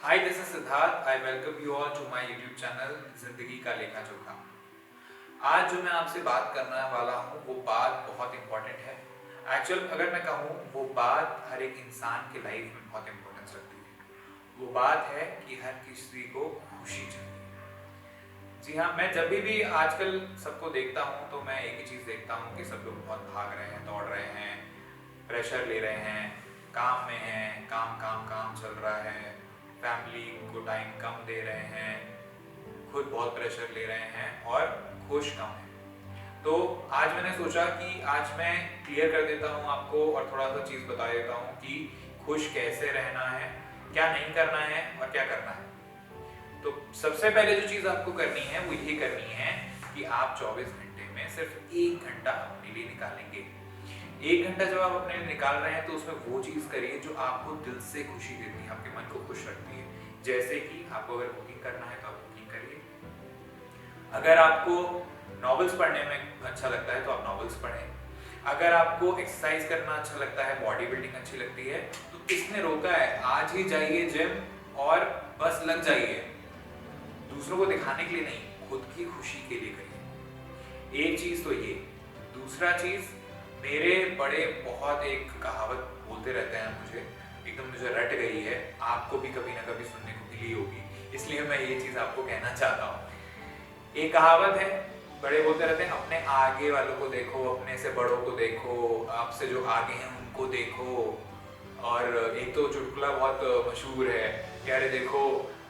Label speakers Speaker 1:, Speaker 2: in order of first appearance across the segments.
Speaker 1: Hi, this is Siddharth. I welcome you all to my YouTube channel जिंदगी का लेखा जोखा। आज जो मैं आपसे बात करने वाला हूँ वो बात बहुत इम्पोर्टेंट है। एक्चुअल अगर मैं कहूँ वो बात हर एक इंसान के लाइफ में बहुत इम्पोर्टेंस रखती है। वो बात है कि हर किसी को खुशी चाहिए। जी हाँ, मैं जब भी आजकल सबको देखता हूँ तो मैं एक ही चीज़ देखता हूँ कि सब लोग बहुत भाग रहे हैं, दौड़ रहे हैं, प्रेशर ले रहे हैं, काम में हैं, काम काम काम चल रहा है, फैमिली को टाइम कम दे रहे हैं, खुद बहुत प्रेशर ले रहे हैं और खुश कम है। तो आज मैंने सोचा कि आज मैं क्लियर कर देता हूँ आपको और थोड़ा सा चीज़ बता देता हूँ कि खुश कैसे रहना है, क्या नहीं करना है और क्या करना है। तो सबसे पहले जो चीज़ आपको करनी है वो ये करनी है कि आप 24 घंटे में सिर्फ 1 घंटा अपने लिए निकालेंगे। 1 घंटा जब आप अपने लिए निकाल रहे हैं तो उसमें वो चीज़ करिए जो आपको दिल से खुशी देती है, आपके मन को खुश रखती है। जैसे कि आपको अगर कुकिंग करना है तो आप कुकिंग करिए। अगर आपको नॉवेल्स पढ़ने में अच्छा लगता है तो आप नॉवेल्स पढ़ें। अगर आपको एक्सरसाइज करना अच्छा लगता है, बॉडी बिल्डिंग अच्छी लगती है, तो किसने रोका है? आज ही जाइए जिम और बस लग जाइए। दूसरों को दिखाने के लिए नहीं, खुद की खुशी के लिए करिए। एक चीज तो ये। दूसरा चीज, मेरे बड़े बहुत एक कहावत बोलते रहते हैं, मुझे रट गई है, आपको भी कभी ना कभी सुनने को मिली होगी, इसलिए मैं ये चीज आपको कहना चाहता हूँ। एक कहावत है, बड़े बोलते रहते हैं, अपने आगे वालों को देखो, अपने से बड़ों को देखो, आपसे जो आगे हैं उनको देखो। और एक तो चुटकुला बहुत मशहूर है कि अरे देखो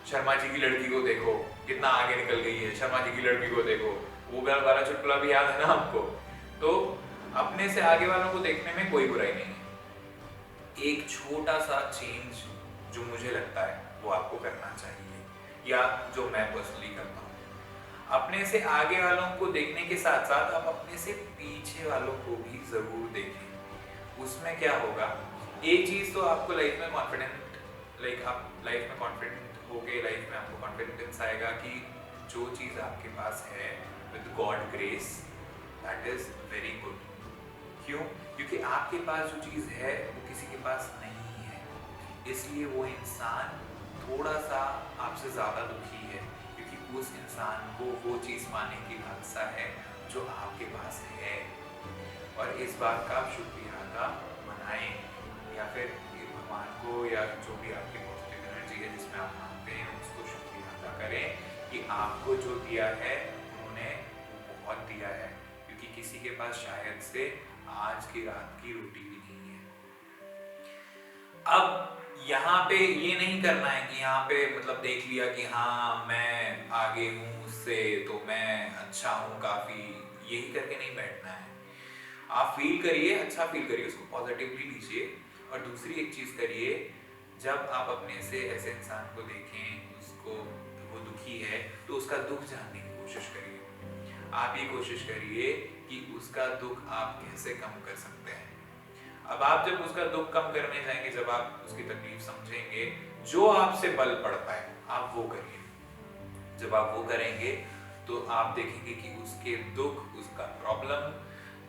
Speaker 1: शर्मा जी की लड़की को देखो कितना आगे निकल गई है, शर्मा जी की लड़की को देखो। वो वाला चुटकुला भी याद है ना आपको? तो अपने से आगे वालों को देखने में कोई बुराई नहीं है। एक छोटा सा चेंज जो मुझे लगता है वो आपको करना चाहिए, या जो मैं पर्सनली करता हूँ। अपने से आगे वालों को देखने के साथ साथ आप अपने से पीछे वालों को भी जरूर देखें। उसमें क्या होगा, एक चीज तो आपको लाइफ में कॉन्फिडेंट, आप लाइफ में कॉन्फिडेंट होगे, लाइफ में आपको कॉन्फिडेंस आएगा कि जो चीज आपके पास है with God grace that is very good. क्यों? क्योंकि आपके पास जो चीज है वो किसी के पास नहीं है, इसलिए वो इंसान थोड़ा सा आपसे ज्यादा दुखी है, क्योंकि उस इंसान को वो चीज पाने की लालसा है जो आपके पास है। और इस बात का आप शुक्रिया अदा मनाएं, या फिर भगवान को या जो भी आपकी पॉजिटिव एनर्जी है जिसमें आप मानते हैं उसको शुक्रिया अदा करें कि आपको जो दिया है उन्होंने बहुत दिया है, क्योंकि किसी के पास शायद से आज की रात की रोटी भी नहीं है। अब यहाँ पे ये नहीं करना है कि यहाँ पे मतलब देख लिया कि हाँ मैं आगे हूँ उससे तो मैं अच्छा हूँ काफी, यही करके नहीं बैठना है। आप फील करिए, अच्छा फील करिए, उसको पॉजिटिवली लीजिए। और दूसरी एक चीज करिए, जब आप अपने से ऐसे इंसान को देखें उसको वो दुखी है तो उसका दुख जानने की कोशिश करिए। आप ये कोशिश करिए कि उसका दुख आप कैसे कम कर सकते हैं। अब आप जब उसका दुख कम करने जाएंगे, जब आप उसकी तकलीफ समझेंगे, जो आपसे बल पड़ पाए आप वो करिए। जब आप वो करेंगे तो आप देखेंगे कि उसके दुख, उसका प्रॉब्लम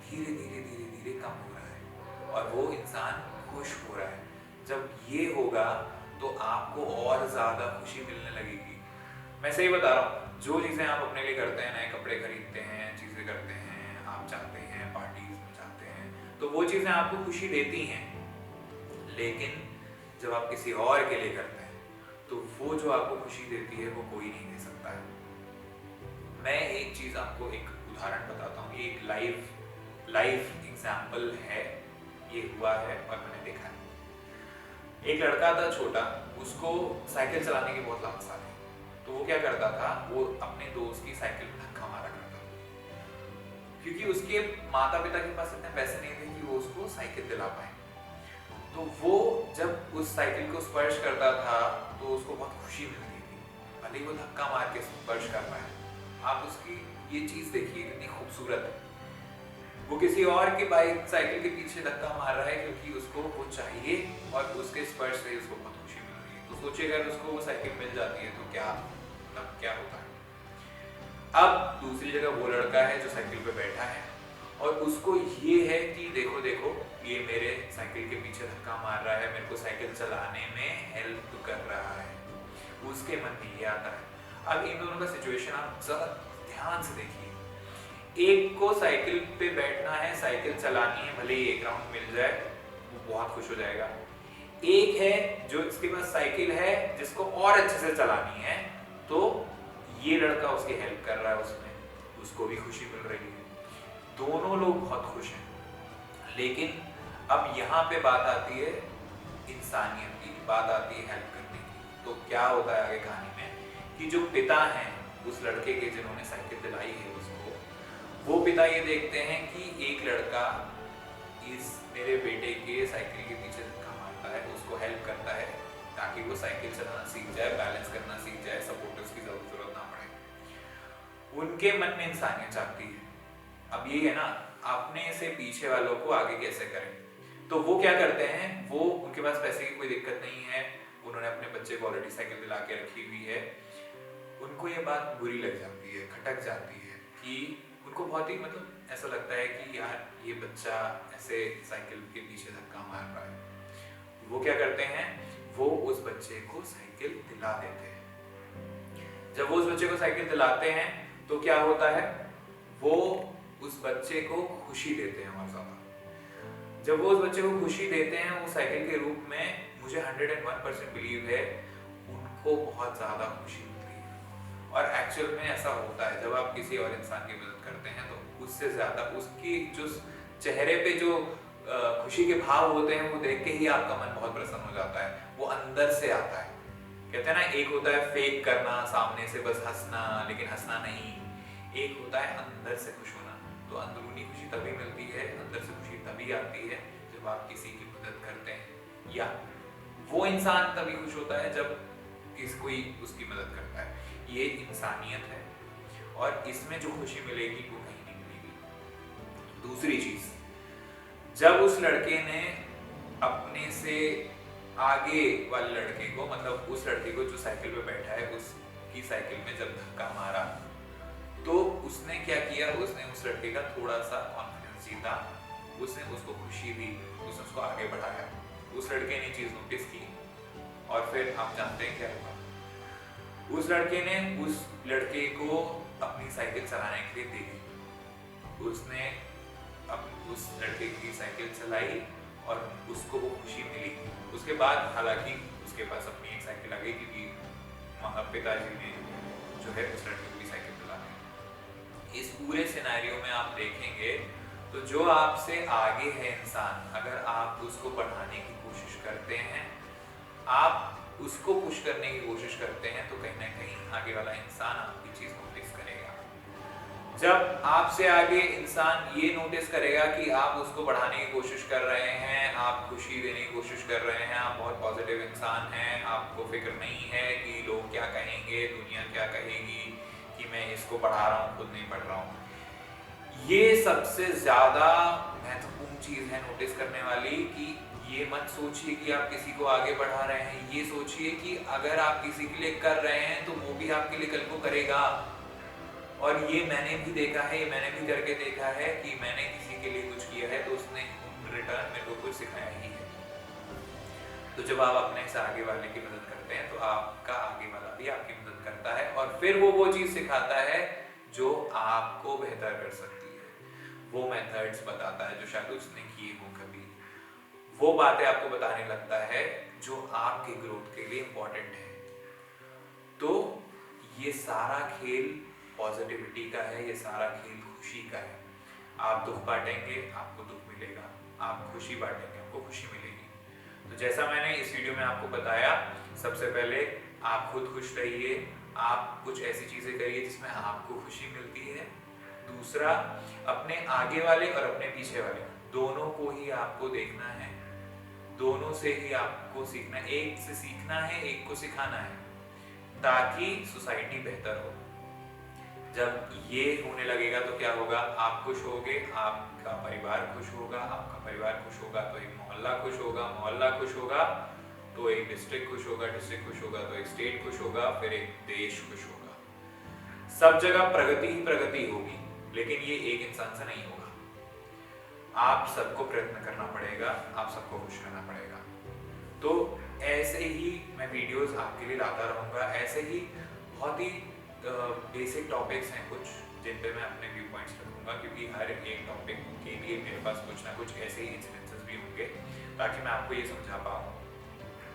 Speaker 1: धीरे धीरे धीरे धीरे कम हो रहा है और वो इंसान खुश हो रहा है। जब ये होगा तो आपको और ज्यादा खुशी मिलने लगेगी। मैं सही बता रहा हूँ, जो चीजें आप अपने लिए करते हैं, नए कपड़े खरीदते हैं, चीजें करते हैं, आप जाते हैं पार्टीज में जाते हैं, तो वो चीजें आपको खुशी देती हैं। लेकिन जब आप किसी और के लिए करते हैं तो वो जो आपको खुशी देती है वो कोई नहीं दे सकता है। मैं एक चीज आपको एक उदाहरण बताता हूँ, ये एक लाइफ एग्जाम्पल है, ये हुआ है और मैंने देखा है। एक लड़का था छोटा, उसको साइकिल चलाने की बहुत लालसा थी। तो वो क्या करता था, वो अपने दोस्त की साइकिल में धक्का मारा करता था, क्योंकि उसके माता पिता के पास इतने पैसे नहीं थे कि वो उसको साइकिल दिला पाए। तो वो जब उस साइकिल को स्पर्श करता था तो उसको बहुत खुशी मिलती थी, भले ही वो धक्का मार के स्पर्श कर पाए। आप उसकी ये चीज देखिए कितनी खूबसूरत है। वो किसी और के बाइक साइकिल के पीछे धक्का मार रहा है क्योंकि उसको वो चाहिए और उसके स्पर्श से उसको बहुत खुशी मिल रही है। तो सोचिए अगर उसको वो साइकिल मिल जाती है तो क्या मतलब क्या होता है। अब दूसरी जगह वो लड़का है जो साइकिल पे बैठा है और उसको ये है कि देखो देखो ये मेरे साइकिल के पीछे धक्का मार रहा है, मेरे को साइकिल चलाने में हेल्प कर रहा है। उसके मन में ये आता है। अब इन दोनों का सिचुएशन आप जरा ध्यान से देखिए। एक को साइकिल पे बैठना है, साइकिल चलानी है, भले ही एक राउंड मिल जाए वो बहुत खुश हो जाएगा। एक है जो इसके पास साइकिल है जिसको और अच्छे से चलानी है, तो ये लड़का उसकी हेल्प कर रहा है, उसमें उसको भी खुशी मिल रही है, दोनों लोग बहुत खुश हैं। लेकिन अब यहाँ पे बात आती है इंसानियत की, बात आती है हेल्प करने की। तो क्या होता है आगे कहानी में कि जो पिता हैं उस लड़के के जिन्होंने साइकिल दिलाई है उसको, वो पिता ये देखते हैं कि एक लड़का इस मेरे बेटे के साइकिल के पीछे धक्का मारता है, उसको हेल्प करता है ताकि वो साइकिल चलाना सीख जाए, बैलेंस करना सीख जाए, सपोर्टर्स की जरूरत ना पड़े। उनके मन में इंसानियत जागती है। अब ये है ना, अपने से पीछे वालों को आगे कैसे करें। तो वो क्या करते हैं, वो उनके पास पैसे की कोई दिक्कत नहीं है, उन्होंने अपने बच्चे को ऑलरेडी साइकिल दिला के रखी हुई है। उनको ये बात बुरी लग जाती है, खटक जाती है कि उनको बहुत ही मतलब ऐसा लगता है कि यार ये बच्चा ऐसे साइकिल के पीछे धक्का मार रहा है। वो क्या करते हैं, वो उस बच्चे को साइकिल दिला देते हैं। जब वो उस बच्चे को साइकिल दिलाते हैं तो क्या होता है, वो उस बच्चे को खुशी देते हैं बहुत ज्यादा। जब वो उस बच्चे को खुशी देते हैं वो साइकिल के रूप में, मुझे 101% बिलीव है उनको बहुत ज्यादा खुशी मिलती है। और एक्चुअल में ऐसा होता है, जब आप किसी और इंसान की मदद करते हैं तो उससे ज्यादा उसकी जो चेहरे पे जो खुशी के भाव होते हैं वो देख के ही आपका मन बहुत प्रसन्न हो जाता है, वो अंदर से आता है। कहते हैं ना, एक होता है फेक करना, सामने से बस हंसना लेकिन हंसना नहीं, एक होता है अंदर से खुश होना। तो अंदरूनी खुशी तभी मिलती है, अंदर से खुशी तभी आती है जब आप किसी की मदद करते हैं, या वो इंसान तभी खुश होता है जब कोई उसकी मदद करता है। ये इंसानियत है और इसमें जो खुशी मिलेगी वो कहीं नहीं मिलेगी। दूसरी चीज, जब उस लड़के ने अपने से आगे वाले लड़के को, मतलब उस लड़के को जो साइकिल पे बैठा है उसकी साइकिल में जब धक्का मारा, तो उसने क्या किया, उसने उस लड़के का थोड़ा सा कॉन्फिडेंस जीता, उसने उसको खुशी दी, उसने उसको आगे बढ़ाया। उस लड़के ने चीज नोटिस की और फिर आप जानते हैं क्या हुआ। उस लड़के ने उस लड़के को अपनी साइकिल चलाने के लिए दे दी। उसने उस लड़के की साइकिल चलाई और उसको वो खुशी मिली। उसके बाद हालांकि उसके पास अपनी एक साइकिल आ गई, क्योंकि पिताजी ने जो है उस लड़के को भी साइकिल दिला दी। इस पूरे सिनेरियो में आप देखेंगे तो जो आपसे आगे है इंसान, अगर आप उसको बढ़ाने की कोशिश करते हैं, आप उसको पुश करने की कोशिश करते हैं, तो कहीं ना कहीं आगे वाला इंसान आपकी चीज नोटिस करेगा। जब आपसे आगे इंसान ये नोटिस करेगा कि आप उसको बढ़ाने की कोशिश कर रहे हैं, आप खुशी देने की कोशिश कर रहे हैं, आप बहुत पॉजिटिव इंसान हैं, आपको फिक्र नहीं है कि लोग क्या कहेंगे, दुनिया क्या कहेगी कि मैं इसको पढ़ा रहा हूँ, खुद नहीं पढ़ रहा हूँ। ये सबसे ज्यादा महत्वपूर्ण चीज है नोटिस करने वाली, कि ये मत सोचिए कि आप किसी को आगे बढ़ा रहे हैं, ये सोचिए कि अगर आप किसी के लिए कर रहे हैं तो वो भी आपके लिए कल को करेगा। और ये मैंने भी देखा है, ये मैंने भी करके देखा है कि मैंने किसी के लिए कुछ किया है तो उसने रिटर्न मेरे को कुछ सिखाया ही है। तो जब आप अपने से आगे वाले की मदद करते हैं तो आपका आगे वाला भी आपकी मदद करता है और फिर वो चीज सिखाता है जो आपको बेहतर कर सकती है, वो मेथड्स बताता है जो शायद उसने किए हो कभी, वो बातें आपको बताने लगता है जो आपके ग्रोथ के लिए इंपॉर्टेंट है। तो ये सारा खेल पॉजिटिविटी का है, ये सारा खेल खुशी का है। आप दुख बांटेंगे आपको दुख मिलेगा, आप खुशी बांटेंगे आपको खुशी मिलेगी। तो जैसा मैंने इस वीडियो में आपको बताया, सबसे पहले आप खुद खुश रहिए, आप कुछ ऐसी चीजें करिए जिसमें आपको खुशी मिलती है। दूसरा, अपने आगे वाले और अपने पीछे वाले दोनों को ही आपको देखना है, दोनों से ही आपको सीखना है, एक से सीखना है, एक को सिखाना है, ताकि सोसाइटी बेहतर हो। जब ये होने लगेगा तो क्या होगा, आप खुश होगे, आपका परिवार खुश होगा, आपका परिवार खुश होगा तो एक मोहल्ला खुश होगा, मोहल्ला खुश होगा तो एक डिस्ट्रिक्ट खुश होगा, डिस्ट्रिक्ट खुश होगा तो एक स्टेट खुश होगा, फिर एक देश खुश होगा। सब जगह प्रगति ही प्रगति होगी, लेकिन ये एक इंसान से नहीं होगा। आप सबको प्रयत्न करना पड़ेगा, आप सबको खुश रहना पड़ेगा। तो ऐसे ही मैं वीडियोस आपके लिए लाता रहूँगा। ऐसे ही बहुत ही बेसिक टॉपिक्स हैं कुछ जिन पे मैं अपने व्यू पॉइंट्स रखूँगा, क्योंकि हर एक टॉपिक के लिए मेरे पास कुछ ना कुछ ऐसे ही इंसिडेंसेस भी होंगे ताकि मैं आपको ये समझा पाऊँ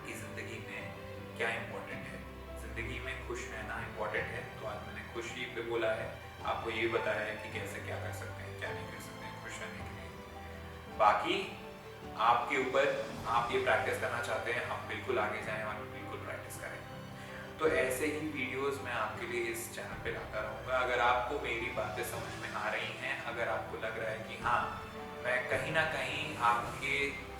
Speaker 1: कि ज़िंदगी में क्या इम्पोर्टेंट है। ज़िंदगी में खुश रहना इम्पोर्टेंट है, तो आज मैंने खुशी पे बोला है, आपको ये बताया है कि कैसे क्या कर सकते हैं क्या नहीं कर सकते हैं खुश रहने के लिए। बाकी आपके ऊपर, आप ये प्रैक्टिस करना चाहते हैं, आप बिल्कुल आगे जाएं और बिल्कुल प्रैक्टिस करें। तो ऐसे ही वीडियोस मैं आपके लिए इस चैनल पे लाता रहूँगा। अगर आपको मेरी बातें समझ में आ रही हैं, अगर आपको लग रहा है कि हाँ मैं कहीं ना कहीं आपके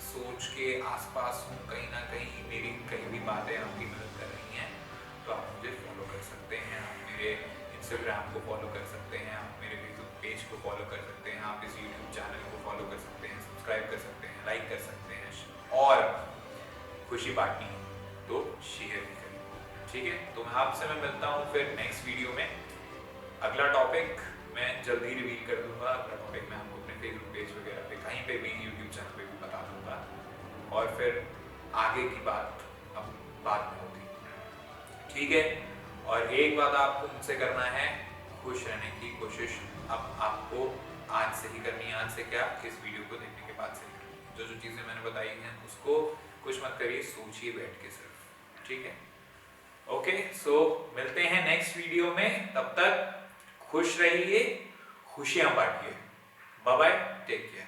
Speaker 1: सोच के आसपास हूँ, कहीं ना कहीं मेरी कहीं भी बातें आपकी मदद कर रही हैं, तो आप मुझे फॉलो कर सकते हैं, आप मेरे इंस्टाग्राम को फॉलो कर सकते हैं, आप मेरे फेसबुक पेज को फॉलो कर सकते हैं, आप इस यूट्यूब चैनल को फॉलो कर सकते हैं, सब्सक्राइब कर सकते हैं, लाइक कर सकते हैं और खुशी बांटनी तो शेयर भी करें। ठीक है, तो मैं मिलता हूँ फिर नेक्स्ट वीडियो में। अगला टॉपिक मैं जल्दी रिवील कर दूंगा। अगला टॉपिक मैं आपको अपने फेसबुक पेज वगैरह पे कहीं पे भी यूट्यूब चैनल पे भी बता दूंगा और फिर आगे की बात अब बाद में होगी। ठीक है, और एक बात आपको मुझसे करना है, खुश रहने की कोशिश अब आपको आज से ही करनी है। आज से क्या, इस वीडियो को देखने के बाद से ही करनी है। जो चीज़ें मैंने बताई हैं उसको कुछ मत करिए, सोचिए बैठ के सिर्फ। ठीक है, ओके, सो मिलते हैं नेक्स्ट वीडियो में। तब तक खुश रहिए, खुशियां बांटिए। Bye bye, take care.